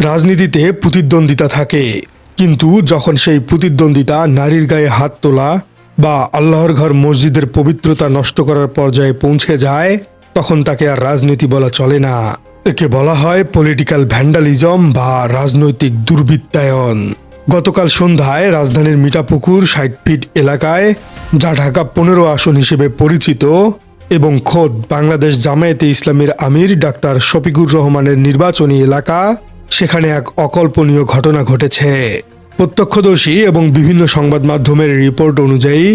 রাজনীতিতে প্রতিদ্বন্দ্বিতা থাকে, কিন্তু যখন সেই প্রতিদ্বন্দ্বিতা নারীর গায়ে হাত তোলা বা আল্লাহর ঘর মসজিদের পবিত্রতা নষ্ট করার পর্যায়ে পৌঁছে যায়, তখন তাকে আর রাজনীতি বলা চলে না। একে বলা হয় পলিটিক্যাল ভ্যান্ডালিজম বা রাজনৈতিক দুর্বৃত্তায়ন। গতকাল সন্ধ্যায় রাজধানীর মিঠাপুকুর ৬০ ফিট এলাকায়, যা ঢাকা ১৫ আসন হিসেবে পরিচিত এবং খোদ বাংলাদেশ জামায়াতে ইসলামীর আমির ডাক্তার শফিকুর রহমানের নির্বাচনী এলাকা, সেখানে এক অকল্পনীয় ঘটনা ঘটেছে। প্রত্যক্ষদর্শী এবং বিভিন্ন সংবাদ মাধ্যমের রিপোর্ট অনুযায়ী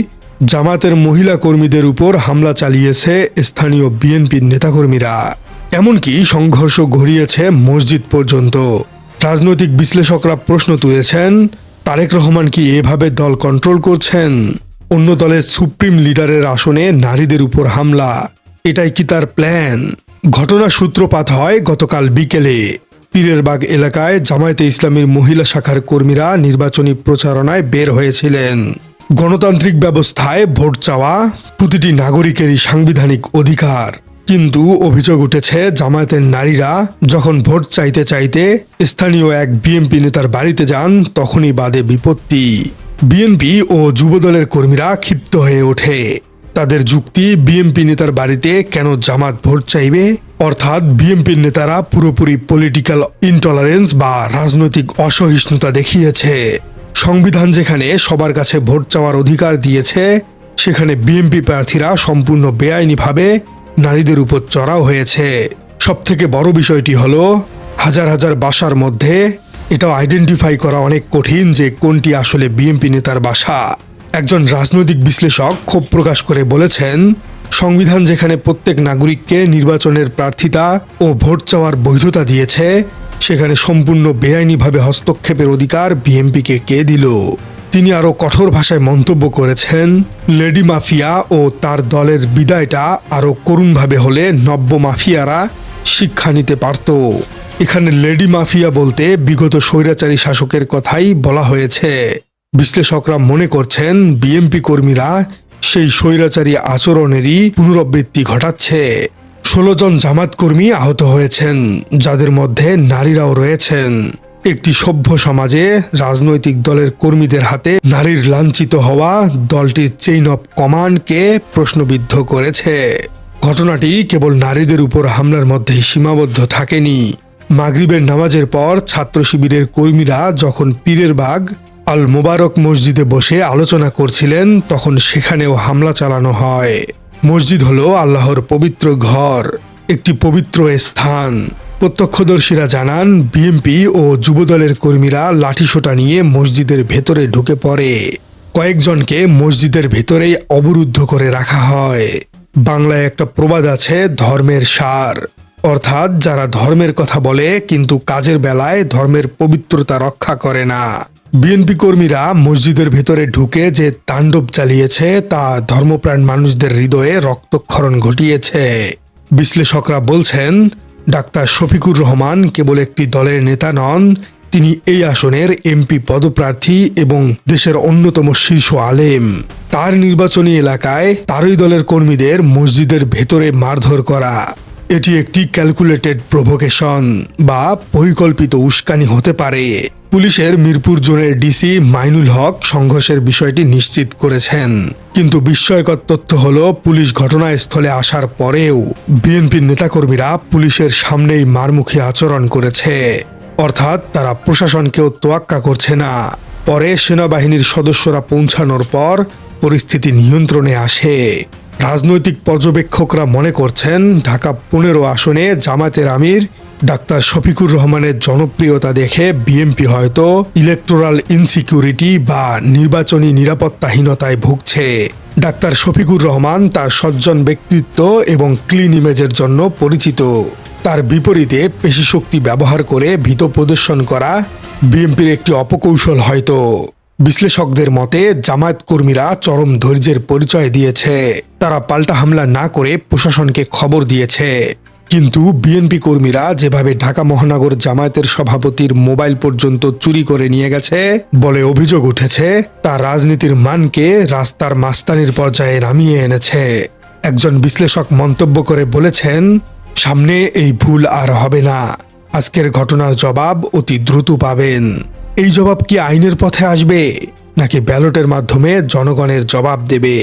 জামাতের মহিলা কর্মীদের উপর হামলা চালিয়েছে স্থানীয় বিএনপির নেতাকর্মীরা। এমনকি সংঘর্ষ ঘটিয়েছে মসজিদ পর্যন্ত। রাজনৈতিক বিশ্লেষকরা প্রশ্ন তুলেছেন, তারেক রহমান কি এভাবে দল কন্ট্রোল করছেন? অন্য দলের সুপ্রিম লিডারের আসনে নারীদের উপর হামলা, এটাই কি তার প্ল্যান? ঘটনার সূত্রপাত হয় গতকাল বিকেলে। পীরেরবাগ এলাকায় জামায়াতে ইসলামীর মহিলা শাখার কর্মীরা নির্বাচনী প্রচারণায় বের হয়েছিলেন। গণতান্ত্রিক ব্যবস্থায় ভোট চাওয়া প্রতিটি নাগরিকেরই সাংবিধানিক অধিকার, কিন্তু অভিযোগ উঠেছে জামায়াতের নারীরা যখন ভোট চাইতে চাইতে স্থানীয় এক বিএনপি নেতার বাড়িতে যান, তখনই বাধে বিপত্তি। বিএনপি ও যুবদলের কর্মীরা ক্ষিপ্ত হয়ে ওঠে। তাদের যুক্তি, বিএনপি নেতার বাড়িতে কেন জামাত ভোট চাইবে? অর্থাৎ বিএনপির নেতারা পুরোপুরি পলিটিক্যাল ইনটলারেন্স বা রাজনৈতিক অসহিষ্ণুতা দেখিয়েছে। সংবিধান যেখানে সবার কাছে ভোট চাওয়ার অধিকার দিয়েছে, সেখানে বিএনপি প্রার্থীরা সম্পূর্ণ বেআইনিভাবে নারীদের উপর চড়াও হয়েছে। সবথেকে বড় বিষয়টি হলো, হাজার হাজার বাসার মধ্যে এটাও আইডেন্টিফাই করা অনেক কঠিন যে কোনটি আসলে বিএনপি নেতার বাসা। একজন রাজনৈতিক বিশ্লেষক ক্ষোভ প্রকাশ করে বলেছেন, সংবিধান যেখানে প্রত্যেক নাগরিককে নির্বাচনের প্রার্থিতা ও ভোট চাওয়ার বৈধতা দিয়েছে, সেখানে সম্পূর্ণ বেআইনিভাবে হস্তক্ষেপের অধিকার বিএনপিকে কে দিল? তিনি আরও কঠোর ভাষায় মন্তব্য করেছেন, লেডি মাফিয়া ও তার দলের বিদায়টা আরও করুণভাবে হলে নব্য মাফিয়ারা শিক্ষা নিতে পারত। এখানে লেডি মাফিয়া বলতে বিগত স্বৈরাচারী শাসকের কথাই বলা হয়েছে। বিশ্লেষকরা মনে করছেন, বিএনপি কর্মীরা সেই স্বৈরাচারী আচরণেরই পুনরাবৃত্তি ঘটাচ্ছে। ১৬ জন জামাত কর্মী আহত হয়েছেন, যাদের মধ্যে নারীরাও রয়েছেন। একটি সভ্য সমাজে রাজনৈতিক দলের কর্মীদের হাতে নারীর লাঞ্ছিত হওয়া দলটির চেইন অব কমান্ডকে প্রশ্নবিদ্ধ করেছে। ঘটনাটি কেবল নারীদের উপর হামলার মধ্যেই সীমাবদ্ধ থাকেনি। মাগরিবের নামাজের পর ছাত্র শিবিরের কর্মীরা যখন পীরেরবাগ আল মোবারক মসজিদে বসে আলোচনা করছিলেন, তখন সেখানেও হামলা চালানো হয়। মসজিদ হলো আল্লাহর পবিত্র ঘর, একটি পবিত্র স্থান। প্রত্যক্ষদর্শীরা জানান, বিএনপি ও যুবদলের কর্মীরা লাঠিসোঁটা নিয়ে মসজিদের ভেতরে ঢুকে পড়ে। কয়েকজনকে মসজিদের ভেতরেই অবরুদ্ধ করে রাখা হয়। বাংলায় একটা প্রবাদ আছে, ধর্মের সার, অর্থাৎ যারা ধর্মের কথা বলে কিন্তু কাজের বেলায় ধর্মের পবিত্রতা রক্ষা করে না। বিএনপি কর্মীরা মসজিদের ভেতরে ঢুকে যে তাণ্ডব চালিয়েছে, তা ধর্মপ্রাণ মানুষদের হৃদয়ে রক্তক্ষরণ ঘটিয়েছে। বিশ্লেষকরা বলছেন, ডাক্তার শফিকুর রহমান কেবল একটি দলের নেতা নন, তিনি এই আসনের এমপি পদপ্রার্থী এবং দেশের অন্যতম শীর্ষ আলেম। তার নির্বাচনী এলাকায় তারই দলের কর্মীদের মসজিদের ভেতরে মারধর করা, এটি একটি ক্যালকুলেটেড প্রভোকেশন বা পরিকল্পিত উস্কানি হতে পারে। পুলিশের মিরপুর জোনের ডিসি মাইনুল হক সংঘর্ষের বিষয়টি নিশ্চিত করেছেন, কিন্তু বিস্ময়কর তথ্য হলো, পুলিশ ঘটনাস্থলে আসার পরেও বিএনপির নেতাকর্মীরা পুলিশের সামনেই মারমুখী আচরণ করেছে। অর্থাৎ তারা প্রশাসনকেও তোয়াক্কা করছে না। পরে সেনাবাহিনীর সদস্যরা পৌঁছানোর পর পরিস্থিতি নিয়ন্ত্রণে আসে। রাজনৈতিক পর্যবেক্ষকরা মনে করছেন, ঢাকা ১৫ আসনে জামায়াতের আমির ডাক্তার শফিকুর রহমানের জনপ্রিয়তা দেখে বিএনপি হয়তো ইলেকটোরাল ইনসিকিউরিটি বা নির্বাচনী নিরাপত্তাহীনতায় ভুগছে। ডাক্তার শফিকুর রহমান তার সজ্জন ব্যক্তিত্ব এবং ক্লিন ইমেজের জন্য পরিচিত। তার বিপরীতে পেশিশক্তি ব্যবহার করে ভীত প্রদর্শন করা বিএনপির একটি অপকৌশল হয়তো। বিশ্লেষকদের মতে, জামায়াত কর্মীরা চরম ধৈর্যের পরিচয় দিয়েছে। তারা পাল্টা হামলা না করে প্রশাসনকে খবর দিয়েছে। কিন্তু বিএনপি কর্মীরা যেভাবে ঢাকা মহানগর জামায়াতের সভাপতির মোবাইল পর্যন্ত চুরি করে নিয়ে গেছে বলে অভিযোগ উঠেছে, তা রাজনীতির মানকে রাস্তার মাস্তানির পর্যায়ে নামিয়ে এনেছে। একজন বিশ্লেষক মন্তব্য করে বলেছেন, সামনে এই ভুল আর হবে না। আজকের ঘটনার জবাব অতি দ্রুত পাবেন। এই জবাব কি আইনের পথে আসবে, নাকি ব্যালটের মাধ্যমে জনগণের জবাব দেবে?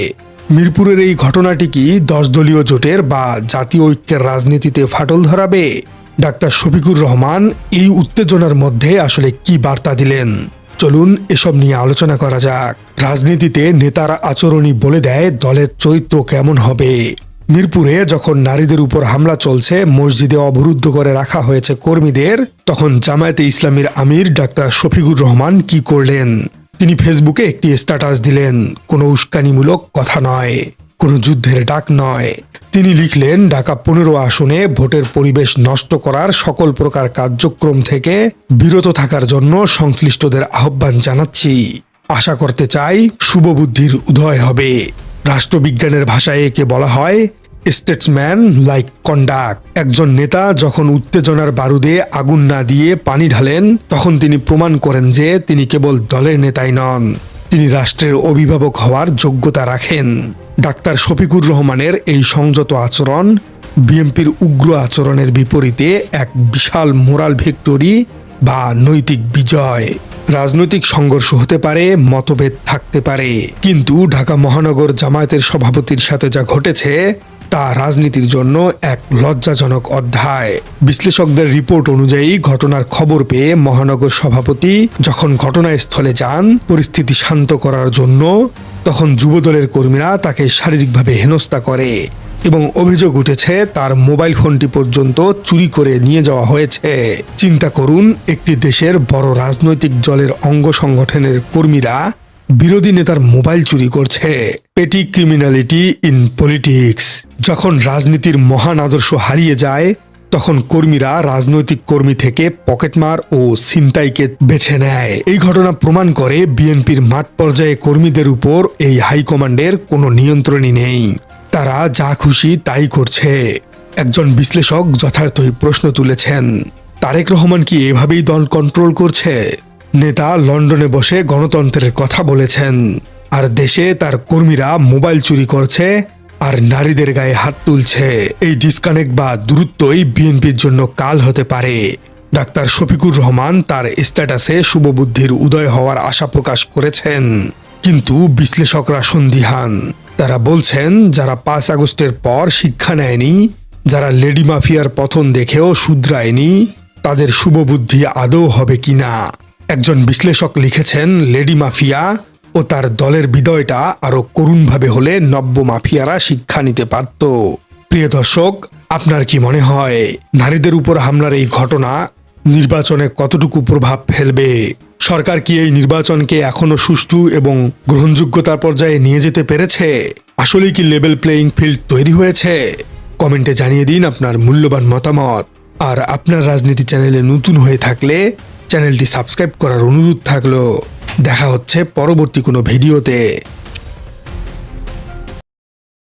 মিরপুরের এই ঘটনাটি কি 10 দলীয় জোটের বা জাতীয় ঐক্যের রাজনীতিতে ফাটল ধরাবে? ডাক্তার শফিকুর রহমান এই উত্তেজনার মধ্যে আসলে কি বার্তা দিলেন? চলুন এসব নিয়ে আলোচনা করা যাক। রাজনীতিতে নেতার আচরণই বলে দেয় দলের চরিত্র কেমন হবে। মিরপুরে যখন নারীদের উপর হামলা চলছে, মসজিদে অবরুদ্ধ করে রাখা হয়েছে কর্মীদের, তখন জামায়াতে ইসলামীর আমির ডাক্তার শফিকুর রহমান কি করলেন? তিনি ফেসবুকে একটি স্ট্যাটাস দিলেন। কোনো উস্কানিমূলক কথা নয়, কোনো যুদ্ধের ডাক নয়। তিনি লিখলেন, ঢাকা 15 আসনে ভোটের পরিবেশ নষ্ট করার সকল প্রকার কার্যক্রম থেকে বিরত থাকার জন্য সংশ্লিষ্টদের আহ্বান জানাচ্ছি। আশা করতে চাই শুভবুদ্ধির উদয় হবে। রাষ্ট্রবিজ্ঞানের ভাষায় একে বলা হয় স্টেটসম্যান লাইক কন্ডাক্ট। একজন নেতা যখন উত্তেজনার বারুদে আগুন না দিয়ে পানি ঢালেন, তখন তিনি প্রমাণ করেন যে তিনি কেবল দলের নেতাই নন, তিনি রাষ্ট্রের অভিভাবক হওয়ার যোগ্যতা রাখেন। ডাক্তার শফিকুর রহমানের এই সংযত আচরণ বিএনপির উগ্র আচরণের বিপরীতে এক বিশাল মোরাল ভিক্টোরি বা নৈতিক বিজয়। রাজনৈতিক সংঘর্ষ হতে পারে, মতভেদ থাকতে পারে, কিন্তু ঢাকা মহানগর জামায়াতের সভাপতির সাথে যা ঘটেছে তা রাজনীতির জন্য এক লজ্জাজনক অধ্যায়। বিশ্লেষকদের রিপোর্ট অনুযায়ী ঘটনার খবর পেয়ে মহানগর সভাপতি যখন ঘটনাস্থলে যান পরিস্থিতি শান্ত করার জন্য, তখন যুবদলের কর্মীরা তাকে শারীরিকভাবে হেনস্থা করে এবং অভিযোগ উঠেছে তার মোবাইল ফোনটি পর্যন্ত চুরি করে নিয়ে যাওয়া হয়েছে। চিন্তা করুন, একটি দেশের বড় রাজনৈতিক দলের অঙ্গ সংগঠনের কর্মীরা বিরোধী নেতার মোবাইল চুরি করছে। পেটি ক্রিমিনালিটি ইন পলিটিক্স। যখন রাজনীতির মহান আদর্শ হারিয়ে যায়, তখন কর্মীরা রাজনৈতিক কর্মী থেকে পকেটমার ও ছিনতাইকে বেছে নেয়। এই ঘটনা প্রমাণ করে বিএনপির মাঠ পর্যায়ে কর্মীদের উপর এই হাইকমান্ডের কোনো নিয়ন্ত্রণই নেই। তারা যা খুশি তাই করছে। একজন বিশ্লেষক যথার্থই প্রশ্ন তুলেছেন, তারেক রহমান কি এভাবেই দল কন্ট্রোল করছে? নেতা লন্ডনে বসে গণতন্ত্রের কথা বলেছেন, আর দেশে তার কর্মীরা মোবাইল চুরি করছে আর নারীদের গায়ে হাত তুলছে। এই ডিসকানেক্ট বা দূরত্বই বিএনপির জন্য কাল হতে পারে। ডাক্তার শফিকুর রহমান তার স্ট্যাটাসে শুভবুদ্ধির উদয় হওয়ার আশা প্রকাশ করেছেন, কিন্তু বিশ্লেষকরা সন্দিহান। তারা বলছেন, যারা 5 আগস্টের পর শিক্ষা নেয়নি, যারা লেডি মাফিয়ার পতন দেখেও শুধরায়নি, তাদের শুভবুদ্ধি আদৌ হবে কিনা। একজন বিশ্লেষক লিখেছেন, লেডি মাফিয়া ও তার দলের বিদয়টা আরো করুণভাবে হলে নব্য মাফিয়ারা শিক্ষা নিতে পারত। প্রিয় দর্শক, আপনার কি মনে হয় নারীদের উপর হামলার এই ঘটনা নির্বাচনে কতটুকু প্রভাব ফেলবে? সরকার কি এই নির্বাচনকে এখনো সুষ্ঠু এবং গ্রহণযোগ্যতার পর্যায়ে নিয়ে যেতে পেরেছে? আসলে কি লেভেল প্লেয়িং ফিল্ড তৈরি হয়েছে? কমেন্টে জানিয়ে দিন আপনার মূল্যবান মতামত। আর আপনার রাজনীতি চ্যানেলে নতুন হয়ে থাকলে চ্যানেলটি সাবস্ক্রাইব করার অনুরোধ থাকলো। দেখা হচ্ছে পরবর্তী কোনো ভিডিওতে।